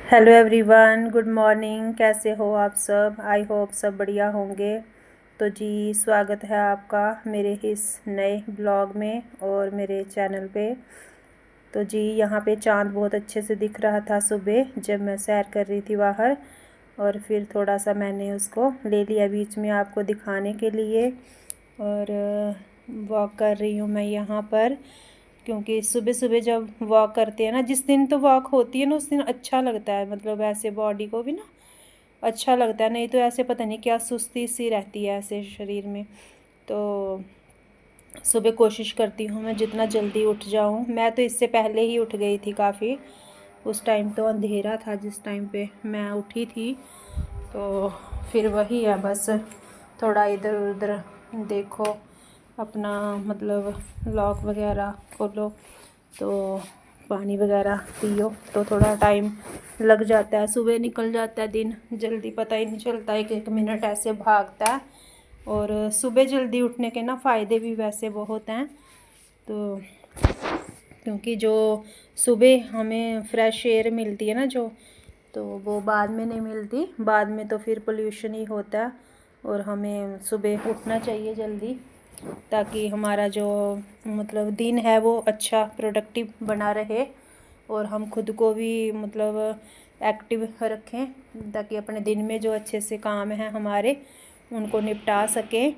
Hello everyone, good morning. कैसे हो आप सब? आई होप सब बढ़िया होंगे। तो जी, स्वागत है आपका मेरे इस नए ब्लॉग में और मेरे चैनल पे। तो जी, यहाँ पे चांद बहुत अच्छे से दिख रहा था सुबह जब मैं सैर कर रही थी बाहर, और फिर थोड़ा सा मैंने उसको ले लिया बीच में आपको दिखाने के लिए। और वॉक कर रही हूँ मैं यहाँ पर, क्योंकि सुबह सुबह जब वॉक करते हैं ना, जिस दिन तो वॉक होती है ना उस दिन अच्छा लगता है, मतलब ऐसे बॉडी को भी ना अच्छा लगता है। नहीं तो ऐसे पता नहीं क्या सुस्ती सी रहती है ऐसे शरीर में। तो सुबह कोशिश करती हूँ मैं जितना जल्दी उठ जाऊँ। मैं तो इससे पहले ही उठ गई थी काफ़ी। उस टाइम तो अंधेरा था जिस टाइम पे मैं उठी थी। तो फिर वही है, बस थोड़ा इधर उधर देखो, अपना मतलब लॉक वगैरह खोलो, तो पानी वगैरह पियो, तो थोड़ा टाइम लग जाता है। सुबह निकल जाता है दिन जल्दी, पता ही नहीं चलता, एक एक मिनट ऐसे भागता है। और सुबह जल्दी उठने के ना फ़ायदे भी वैसे बहुत हैं। तो क्योंकि जो सुबह हमें फ्रेश एयर मिलती है ना जो, तो वो बाद में नहीं मिलती। बाद में तो फिर पोल्यूशन ही होता है। और हमें सुबह उठना चाहिए जल्दी, ताकि हमारा जो मतलब दिन है वो अच्छा प्रोडक्टिव बना रहे, और हम खुद को भी मतलब एक्टिव रखें, ताकि अपने दिन में जो अच्छे से काम हैं हमारे उनको निपटा सकें।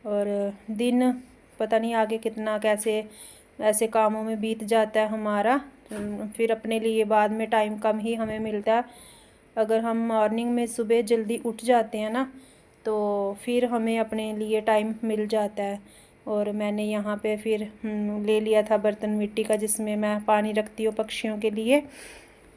और दिन पता नहीं आगे कितना कैसे ऐसे कामों में बीत जाता है हमारा। फिर अपने लिए बाद में टाइम कम ही हमें मिलता है। अगर हम मॉर्निंग में सुबह जल्दी उठ जाते हैं ना, तो फिर हमें अपने लिए टाइम मिल जाता है। और मैंने यहाँ पे फिर ले लिया था बर्तन मिट्टी का, जिसमें मैं पानी रखती हूँ पक्षियों के लिए।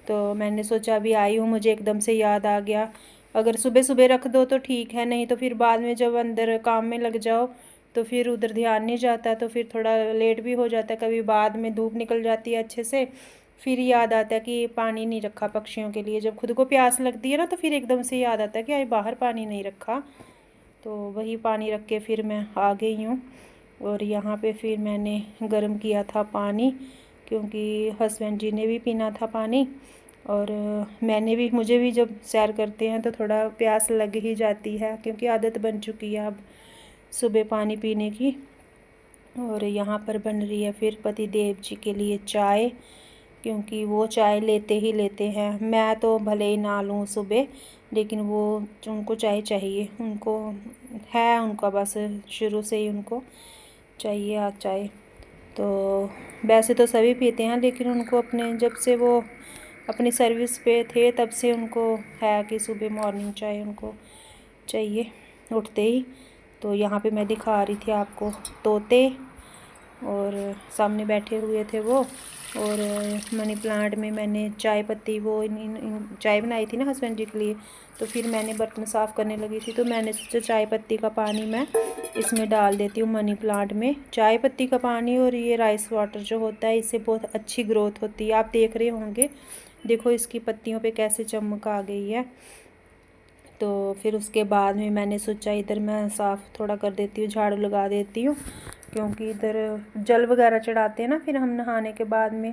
तो मैंने सोचा अभी आई हूँ, मुझे एकदम से याद आ गया। अगर सुबह सुबह रख दो तो ठीक है, नहीं तो फिर बाद में जब अंदर काम में लग जाओ तो फिर उधर ध्यान नहीं जाता, तो फिर थोड़ा लेट भी हो जाता है। कभी बाद में धूप निकल जाती है अच्छे से, फिर याद आता है कि पानी नहीं रखा पक्षियों के लिए। जब खुद को प्यास लगती है ना, तो फिर एकदम से याद आता है कि आज बाहर पानी नहीं रखा। तो वही पानी रख के फिर मैं आ गई हूँ। और यहाँ पे फिर मैंने गर्म किया था पानी, क्योंकि हस्बैंड जी ने भी पीना था पानी। और मैंने भी, मुझे भी जब सैर करते हैं तो थोड़ा प्यास लग ही जाती है, क्योंकि आदत बन चुकी है अब सुबह पानी पीने की। और यहाँ पर बन रही है फिर पति देव जी के लिए चाय, क्योंकि वो चाय लेते ही लेते हैं। मैं तो भले ही ना लूँ सुबह, लेकिन वो उनको चाय चाहिए, उनको है, उनका बस शुरू से ही उनको चाहिए आज चाय। तो वैसे तो सभी पीते हैं, लेकिन उनको अपने जब से वो अपनी सर्विस पे थे तब से उनको है कि सुबह मॉर्निंग चाय उनको चाहिए उठते ही। तो यहाँ पे मैं दिखा रही थी आपको तोते, और सामने बैठे हुए थे वो। और मनी प्लांट में मैंने चाय पत्ती, वो चाय बनाई थी ना हस्बैंड जी के लिए, तो फिर मैंने बर्तन साफ़ करने लगी थी, तो मैंने सोचा चाय पत्ती का पानी मैं इसमें डाल देती हूँ मनी प्लांट में। चाय पत्ती का पानी और ये राइस वाटर जो होता है, इससे बहुत अच्छी ग्रोथ होती है। आप देख रहे होंगे, देखो इसकी पत्तियों पे कैसे चमक आ गई है। तो फिर उसके बाद में मैंने सोचा इधर मैं साफ़ थोड़ा कर देती हूँ, झाड़ू लगा देती हूँ, क्योंकि इधर जल वगैरह चढ़ाते हैं ना फिर हम नहाने के बाद में,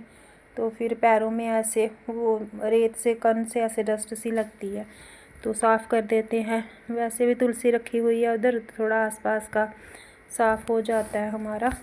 तो फिर पैरों में ऐसे वो रेत से कन से ऐसे डस्ट सी लगती है, तो साफ़ कर देते हैं। वैसे भी तुलसी रखी हुई है उधर, थोड़ा आसपास का साफ़ हो जाता है हमारा।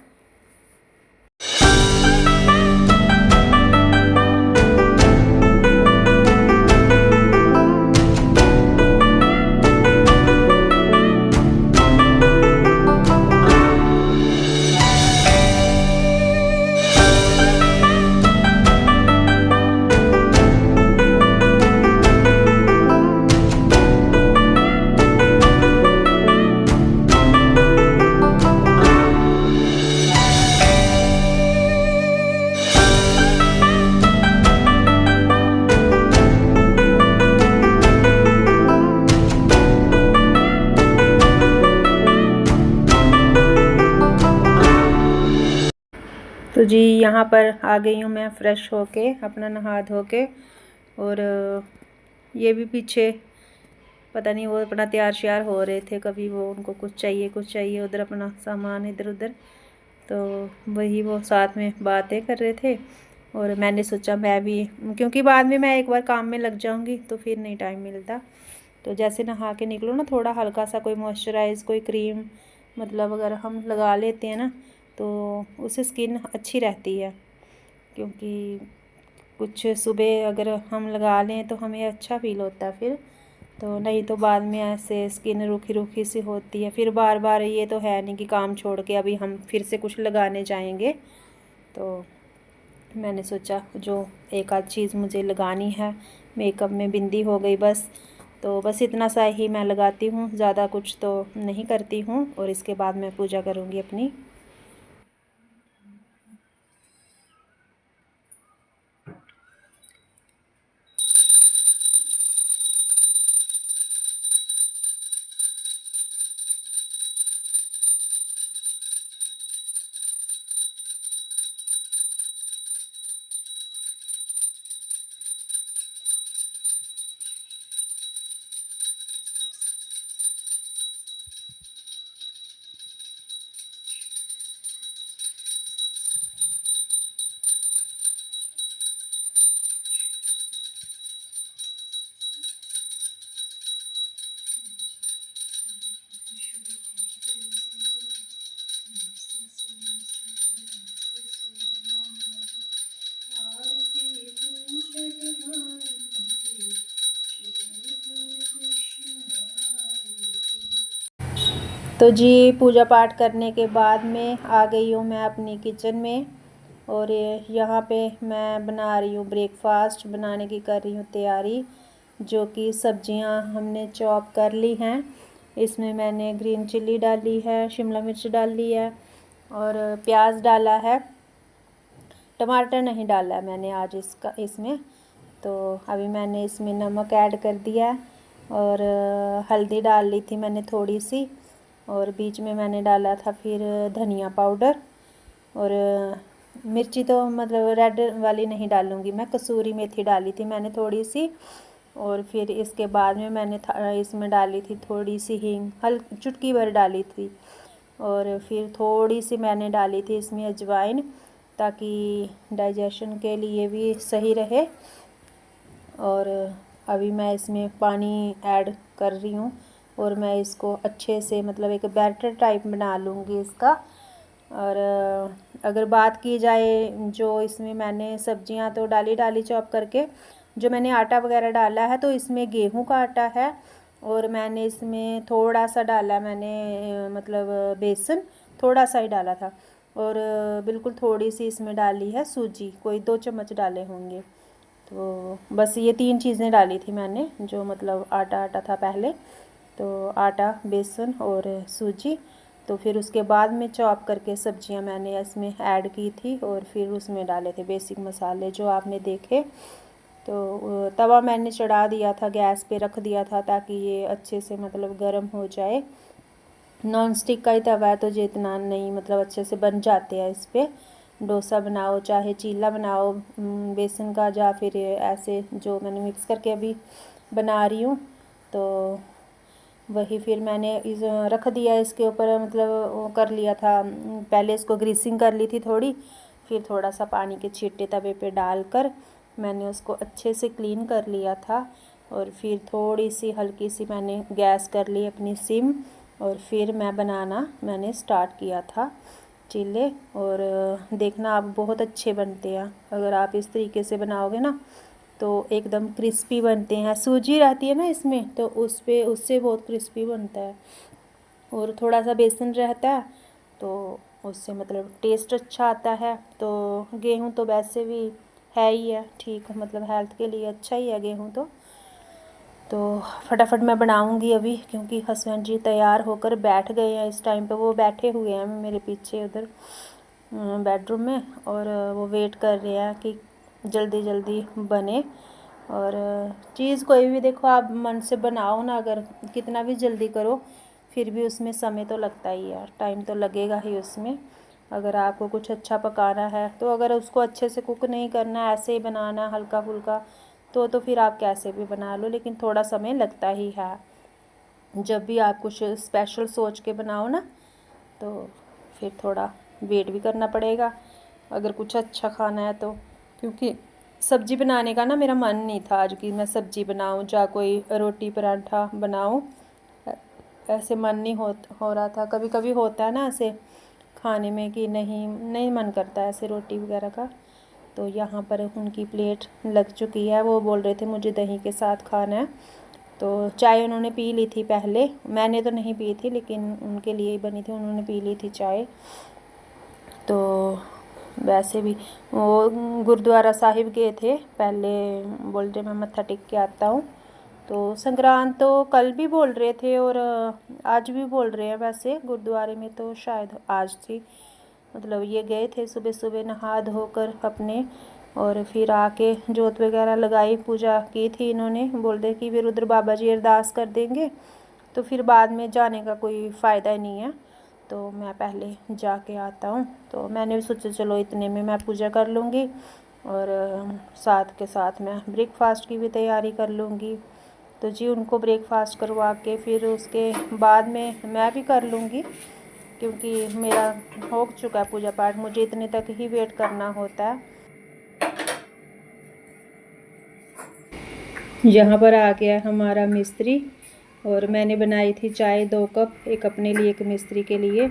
तो जी, यहाँ पर आ गई हूँ मैं फ़्रेश होके, अपना नहा धो के। और ये भी पीछे पता नहीं वो अपना तैयार श्यार हो रहे थे, कभी वो उनको कुछ चाहिए, उधर अपना सामान इधर उधर, तो वही वो साथ में बातें कर रहे थे। और मैंने सोचा मैं भी, क्योंकि बाद में मैं एक बार काम में लग जाऊंगी तो फिर नहीं टाइम मिलता। तो जैसे नहा के निकलो ना, थोड़ा हल्का सा कोई मॉइस्चराइज़, कोई क्रीम मतलब अगर हम लगा लेते हैं ना तो उससे स्किन अच्छी रहती है। क्योंकि कुछ सुबह अगर हम लगा लें तो हमें अच्छा फील होता है फिर, तो नहीं तो बाद में ऐसे स्किन रूखी रूखी सी होती है। फिर बार बार ये तो है नहीं कि काम छोड़ के अभी हम फिर से कुछ लगाने जाएंगे। तो मैंने सोचा जो एक आध चीज़ मुझे लगानी है, मेकअप में बिंदी हो गई बस, तो बस इतना सा ही मैं लगाती हूँ, ज़्यादा कुछ तो नहीं करती हूँ। और इसके बाद मैं पूजा करूँगी अपनी। तो जी पूजा पाठ करने के बाद में आ गई हूँ मैं अपनी किचन में। और यहाँ पे मैं बना रही हूँ ब्रेकफास्ट, बनाने की कर रही हूँ तैयारी। जो कि सब्जियाँ हमने चॉप कर ली हैं। इसमें मैंने ग्रीन चिल्ली डाली है, शिमला मिर्च डाली है और प्याज डाला है। टमाटर नहीं डाला है मैंने आज इसमें। तो अभी मैंने इसमें नमक ऐड कर दिया है और हल्दी डाल ली थी मैंने थोड़ी सी, और बीच में मैंने डाला था फिर धनिया पाउडर। और मिर्ची तो मतलब रेड वाली नहीं डालूँगी मैं, कसूरी मेथी डाली थी मैंने थोड़ी सी। और फिर इसके बाद में मैंने इसमें डाली थी थोड़ी सी हींग, चुटकी भर डाली थी। और फिर थोड़ी सी मैंने डाली थी इसमें अजवाइन, ताकि डाइजेशन के लिए भी सही रहे। और अभी मैं इसमें पानी ऐड कर रही हूँ और मैं इसको अच्छे से मतलब एक बैटर टाइप बना लूँगी इसका। और अगर बात की जाए जो इसमें मैंने सब्जियां तो डाली चॉप करके, जो मैंने आटा वगैरह डाला है तो इसमें गेहूं का आटा है। और मैंने इसमें थोड़ा सा डाला मैंने मतलब बेसन, थोड़ा सा ही डाला था। और बिल्कुल थोड़ी सी इसमें डाली है सूजी, कोई 2 चम्मच डाले होंगे। तो बस ये 3 चीज़ें डाली थी मैंने, जो मतलब आटा आटा था पहले। तो आटा, बेसन और सूजी। तो फिर उसके बाद में चॉप करके सब्जियां मैंने इसमें ऐड की थी और फिर उसमें डाले थे बेसिक मसाले जो आपने देखे। तो तवा मैंने चढ़ा दिया था, गैस पे रख दिया था ताकि ये अच्छे से मतलब गर्म हो जाए। नॉन स्टिक का ही तवा है तो जितना नहीं मतलब अच्छे से बन जाते हैं इस पर। डोसा बनाओ चाहे चीला बनाओ बेसन का, या फिर ऐसे जो मैंने मिक्स करके अभी बना रही हूँ। तो वही फिर मैंने इस रख दिया इसके ऊपर, मतलब वो कर लिया था। पहले इसको ग्रीसिंग कर ली थी थोड़ी, फिर थोड़ा सा पानी के छींटे तवे पे डालकर मैंने उसको अच्छे से क्लीन कर लिया था। और फिर थोड़ी सी हल्की सी मैंने गैस कर ली अपनी सिम, और फिर मैंने स्टार्ट किया था चीले। और देखना आप बहुत अच्छे बनते हैं अगर आप इस तरीके से बनाओगे ना, तो एकदम क्रिस्पी बनते हैं। सूजी रहती है ना इसमें तो उससे बहुत क्रिस्पी बनता है। और थोड़ा सा बेसन रहता है तो उससे मतलब टेस्ट अच्छा आता है। तो गेहूँ तो वैसे भी है ही है ठीक, मतलब हेल्थ के लिए अच्छा ही है गेहूँ तो फटाफट मैं बनाऊंगी अभी, क्योंकि हस्बैंड जी तैयार होकर बैठ गए हैं। इस टाइम पे वो बैठे हुए हैं मेरे पीछे उधर बेडरूम में, और वो वेट कर रहे हैं कि जल्दी जल्दी बने। और चीज़ कोई भी देखो आप मन से बनाओ ना, अगर कितना भी जल्दी करो फिर भी उसमें समय तो लगता ही है, टाइम तो लगेगा ही उसमें। अगर आपको कुछ अच्छा पकाना है तो अगर उसको अच्छे से कुक नहीं करना, ऐसे ही बनाना हल्का फुल्का, तो फिर आप कैसे भी बना लो, लेकिन थोड़ा समय लगता ही है। जब भी आप कुछ स्पेशल सोच के बनाओ ना तो फिर थोड़ा वेट भी करना पड़ेगा अगर कुछ अच्छा खाना है तो। क्योंकि सब्ज़ी बनाने का ना मेरा मन नहीं था आज कि मैं सब्ज़ी बनाऊं या कोई रोटी पराठा बनाऊं। ऐसे मन नहीं हो रहा था। कभी कभी होता है ना ऐसे खाने में कि नहीं नहीं मन करता ऐसे रोटी वगैरह का। तो यहाँ पर उनकी प्लेट लग चुकी है। वो बोल रहे थे मुझे दही के साथ खाना है। तो चाय उन्होंने पी ली थी पहले, मैंने तो नहीं पी थी, लेकिन उनके लिए ही बनी थी, उन्होंने पी ली थी चाय। तो वैसे भी वो गुरुद्वारा साहिब गए थे पहले, बोल रहे मैं मत्था टेक के आता हूँ। तो संक्रांत तो कल भी बोल रहे थे और आज भी बोल रहे हैं। वैसे गुरुद्वारे में तो शायद आज थी, मतलब ये गए थे सुबह सुबह नहा धोकर अपने, और फिर आके जोत वगैरह लगाई, पूजा की थी इन्होंने। बोल रहे कि फिर उधर बाबा जी अरदास कर देंगे तो फिर बाद में जाने का कोई फ़ायदा ही नहीं है, तो मैं पहले जाके आता हूँ। तो मैंने भी सोचा चलो इतने में मैं पूजा कर लूँगी और साथ के साथ मैं ब्रेकफास्ट की भी तैयारी कर लूँगी। तो जी उनको ब्रेकफास्ट करवा के फिर उसके बाद में मैं भी कर लूँगी, क्योंकि मेरा हो चुका है पूजा पाठ, मुझे इतने तक ही वेट करना होता है। यहाँ पर आ गया हमारा मिस्त्री और मैंने बनाई थी चाय 2 कप, एक अपने लिए एक मिस्त्री के लिए।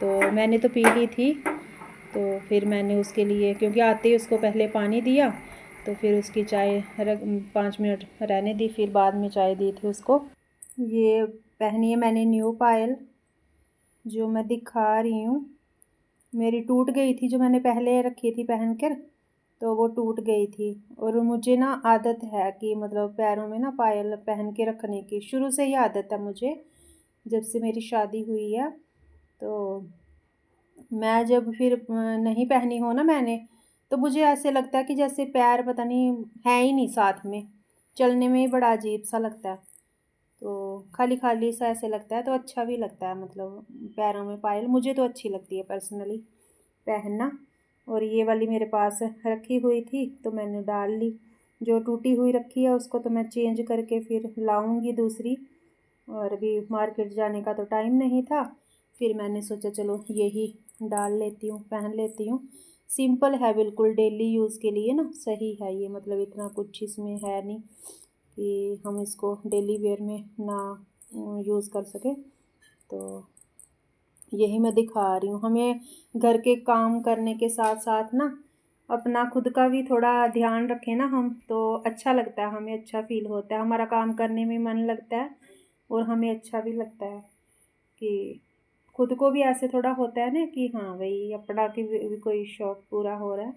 तो मैंने तो पी ली थी, तो फिर मैंने उसके लिए, क्योंकि आते ही उसको पहले पानी दिया तो फिर उसकी चाय 5 मिनट रहने दी, फिर बाद में चाय दी थी उसको। ये पहनी है मैंने न्यू पायल, जो मैं दिखा रही हूँ। मेरी टूट गई थी जो मैंने पहले रखी थी पहन कर, तो वो टूट गई थी। और मुझे ना आदत है कि मतलब पैरों में ना पायल पहन के रखने की, शुरू से ही आदत है मुझे, जब से मेरी शादी हुई है। तो मैं जब फिर नहीं पहनी हो ना मैंने, तो मुझे ऐसे लगता है कि जैसे पैर पता नहीं है ही नहीं साथ में, चलने में ही बड़ा अजीब सा लगता है। तो खाली खाली सा ऐसे लगता है, तो अच्छा भी लगता है, मतलब पैरों में पायल मुझे तो अच्छी लगती है पर्सनली पहनना। और ये वाली मेरे पास रखी हुई थी तो मैंने डाल ली। जो टूटी हुई रखी है उसको तो मैं चेंज करके फिर लाऊंगी दूसरी, और अभी मार्केट जाने का तो टाइम नहीं था, फिर मैंने सोचा चलो यही डाल लेती हूँ, पहन लेती हूँ। सिंपल है बिल्कुल, डेली यूज़ के लिए ना सही है ये, मतलब इतना कुछ इसमें है नहीं कि हम इसको डेली वेयर में ना यूज़ कर सके। तो यही मैं दिखा रही हूँ। हमें घर के काम करने के साथ साथ ना अपना खुद का भी थोड़ा ध्यान रखें ना हम, तो अच्छा लगता है, हमें अच्छा फील होता है, हमारा काम करने में मन लगता है और हमें अच्छा भी लगता है कि खुद को भी ऐसे थोड़ा होता है ना कि हाँ भाई अपना की भी कोई शौक़ पूरा हो रहा है।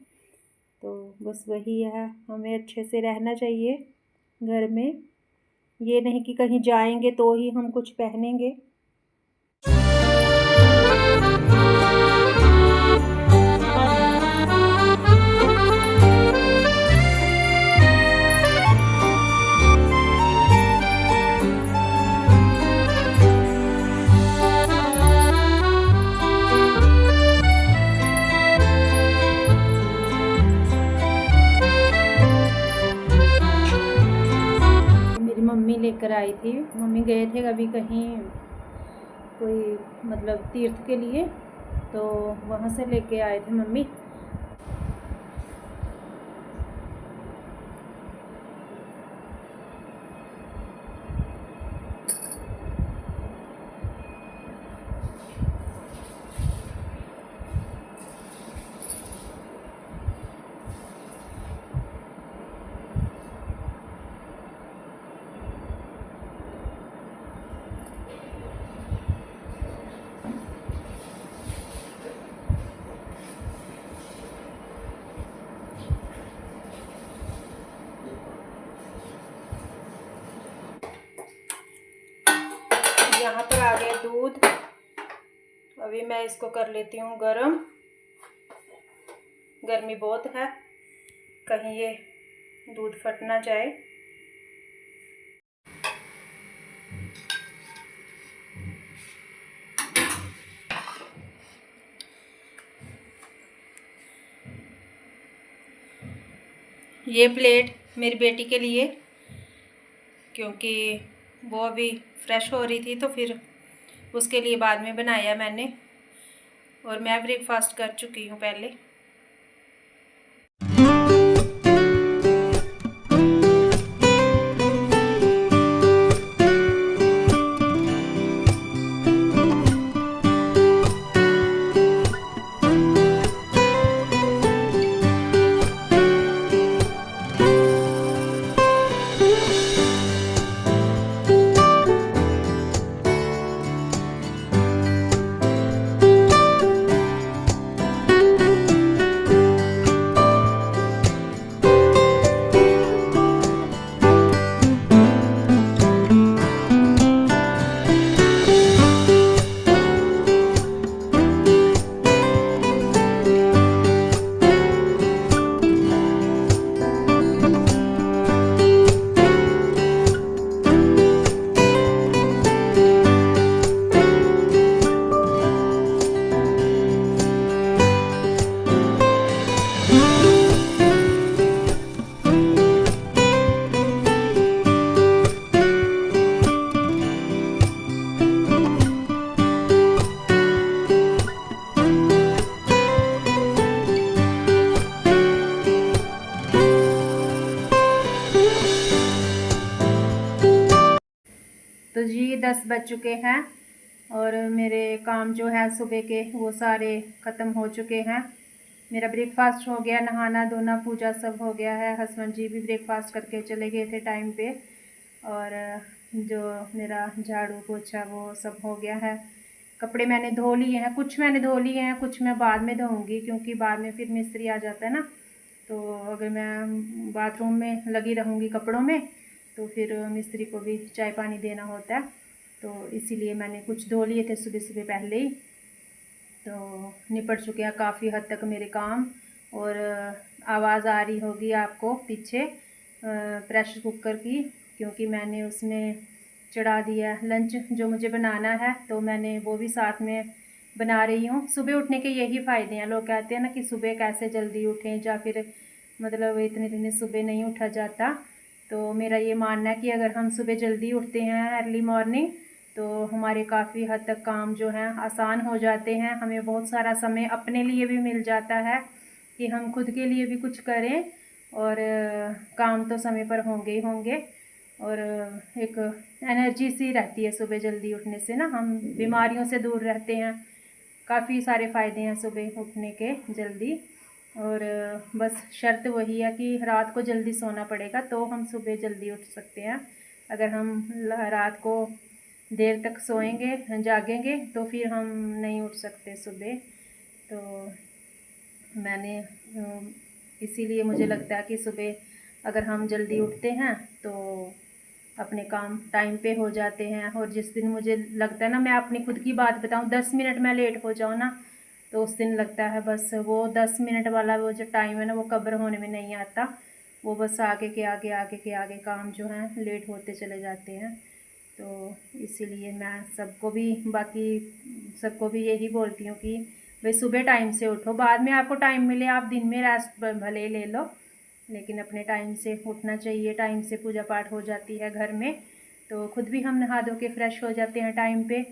तो बस वही है, हमें अच्छे से रहना चाहिए घर में, ये नहीं कि कहीं जाएंगे तो ही हम कुछ पहनेंगे। मेरी मम्मी लेकर आई थी, मम्मी गए थे कभी कहीं कोई मतलब तीर्थ के लिए, तो वहाँ से लेके आए थे मम्मी। यहाँ पर आ गया दूध, अभी मैं इसको कर लेती हूँ गरम। गर्मी बहुत है, कहीं ये दूध फट ना जाए। ये प्लेट मेरी बेटी के लिए, क्योंकि वो अभी फ्रेश हो रही थी तो फिर उसके लिए बाद में बनाया मैंने, और मैं ब्रेकफास्ट कर चुकी हूँ पहले। तो जी 10 बज चुके हैं और मेरे काम जो है सुबह के वो सारे ख़त्म हो चुके हैं। मेरा ब्रेकफास्ट हो गया, नहाना धोना पूजा सब हो गया है। हस्बैंड जी भी ब्रेकफास्ट करके चले गए थे टाइम पे। और जो मेरा झाड़ू पोछा वो सब हो गया है। कपड़े मैंने धो लिए हैं, कुछ मैंने धो लिए हैं, कुछ मैं बाद में धोऊंगी क्योंकि बाद में फिर मिस्त्री आ जाता है ना। तो अगर मैं बाथरूम में लगी रहूँगी कपड़ों में तो फिर मिस्त्री को भी चाय पानी देना होता है। तो इसीलिए मैंने कुछ धो लिए थे सुबह सुबह पहले ही। तो निपट चुके हैं काफ़ी हद तक मेरे काम। और आवाज़ आ रही होगी आपको पीछे प्रेशर कुकर की, क्योंकि मैंने उसमें चढ़ा दिया लंच जो मुझे बनाना है, तो मैंने वो भी साथ में बना रही हूँ। सुबह उठने के यही फ़ायदे हैं। लोग कहते हैं ना कि सुबह कैसे जल्दी उठें, या फिर मतलब इतने सुबह नहीं उठा जाता। तो मेरा ये मानना है कि अगर हम सुबह जल्दी उठते हैं अर्ली मॉर्निंग तो हमारे काफ़ी हद तक काम जो हैं आसान हो जाते हैं। हमें बहुत सारा समय अपने लिए भी मिल जाता है कि हम खुद के लिए भी कुछ करें। और काम तो समय पर होंगे ही होंगे। और एक एनर्जी सी रहती है सुबह जल्दी उठने से ना, हम बीमारियों से दूर रहते हैं। काफ़ी सारे फ़ायदे हैं सुबह उठने के जल्दी। और बस शर्त वही है कि रात को जल्दी सोना पड़ेगा तो हम सुबह जल्दी उठ सकते हैं। अगर हम रात को देर तक सोएंगे जागेंगे तो फिर हम नहीं उठ सकते सुबह। तो मैंने इसीलिए मुझे लगता है कि सुबह अगर हम जल्दी उठते हैं तो अपने काम टाइम पे हो जाते हैं। और जिस दिन मुझे लगता है ना, मैं अपनी खुद की बात बताऊं, 10 मिनट मैं लेट हो जाऊं ना तो उस दिन लगता है बस वो 10 मिनट वाला वो जो टाइम है ना वो कब्र होने में नहीं आता। वो बस आगे के आगे आगे के आगे काम जो हैं लेट होते चले जाते हैं। तो इसीलिए मैं सबको भी बाकी सबको भी यही बोलती हूँ कि भाई सुबह टाइम से उठो। बाद में आपको टाइम मिले आप दिन में रेस्ट भले ही ले लो, लेकिन अपने टाइम से उठना चाहिए। टाइम से पूजा पाठ हो जाती है घर में, तो खुद भी हम नहा धो के फ्रेश हो जाते हैं टाइम पे।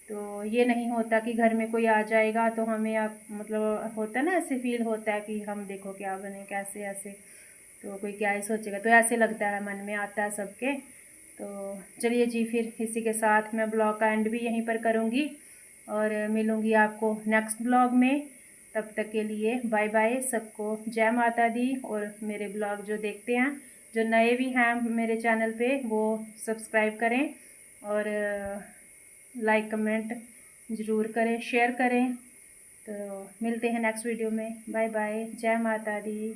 तो ये नहीं होता कि घर में कोई आ जाएगा तो हमें आप मतलब होता है ना, ऐसे फील होता है कि हम देखो क्या बने कैसे ऐसे, तो कोई क्या ही सोचेगा, तो ऐसे लगता है मन में आता है सबके। तो चलिए जी, फिर इसी के साथ मैं ब्लॉग का एंड भी यहीं पर करूँगी और मिलूँगी आपको नेक्स्ट ब्लॉग में। तब तक के लिए बाय बाय, सबको जय माता दी। और मेरे ब्लॉग जो देखते हैं, जो नए भी हैं मेरे चैनल पे, वो सब्सक्राइब करें और लाइक कमेंट ज़रूर करें, शेयर करें। तो मिलते हैं नेक्स्ट वीडियो में। बाय बाय, जय माता दी।